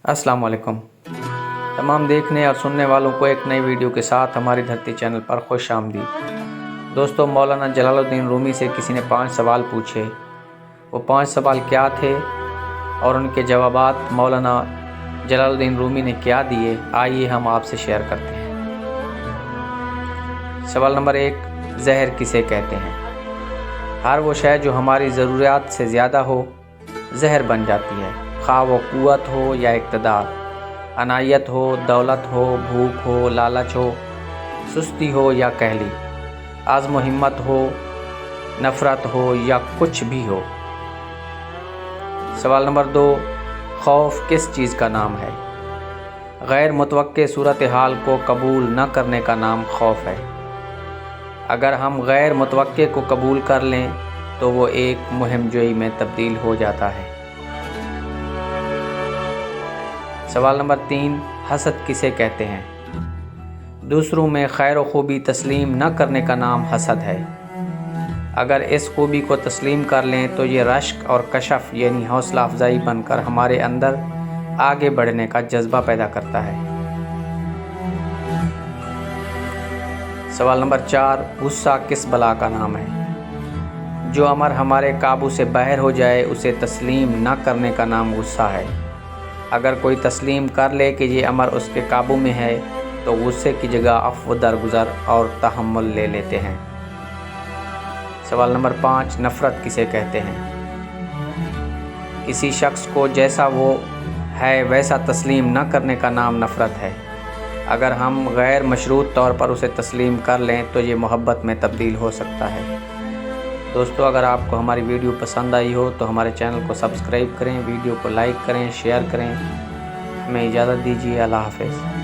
अस्सलाम वालेकुम। तमाम देखने और सुनने वालों को एक नई वीडियो के साथ हमारी धरती चैनल पर खुश आमदीद। दोस्तों, मौलाना जलालुद्दीन रूमी से किसी ने 5 सवाल पूछे। वो 5 सवाल क्या थे और उनके जवाबात मौलाना जलालुद्दीन रूमी ने क्या दिए, आइए हम आपसे शेयर करते हैं। सवाल नंबर 1, जहर किसे कहते हैं? हर वो शय जो हमारी ज़रूरियात से ज़्यादा हो जहर बन जाती है, खा वो क़ुव्वत हो या इक़्तिदार, अनायत हो, दौलत हो, भूख हो, लालच हो, सुस्ती हो या कहली, आज़्म व हिम्मत हो, नफ़रत हो या कुछ भी हो। सवाल नंबर 2, खौफ किस चीज़ का नाम है? गैर मुतवक्के सूरत हाल को कबूल न करने का नाम खौफ है। अगर हम गैर मुतवक्के को कबूल कर लें तो वो एक मुहिम जोई में तब्दील हो जाता है। सवाल नंबर 3, हसद किसे कहते हैं? दूसरों में खैर व खूबी तस्लीम न करने का नाम हसद है। अगर इस खूबी को तस्लीम कर लें तो ये रश्क और कशफ यानी हौसला अफजाई बनकर हमारे अंदर आगे बढ़ने का जज्बा पैदा करता है। सवाल नंबर 4, गुस्सा किस बला का नाम है? जो अमर हमारे काबू से बाहर हो जाए उसे तस्लीम न करने का नाम गुस्सा है। अगर कोई तस्लीम कर ले कि ये अमर उसके काबू में है तो गुस्से की जगह अफ़्व दरगुज़र और तहम्मुल ले लेते हैं। सवाल नंबर 5, नफ़रत किसे कहते हैं? किसी शख्स को जैसा वो है वैसा तस्लीम न करने का नाम नफ़रत है। अगर हम गैर मशरूत तौर पर उसे तस्लीम कर लें तो ये मोहब्बत में तब्दील हो सकता है। दोस्तों, अगर आपको हमारी वीडियो पसंद आई हो तो हमारे चैनल को सब्सक्राइब करें, वीडियो को लाइक करें, शेयर करें। हमें इजाज़त दीजिए। अल्लाह हाफ़िज़।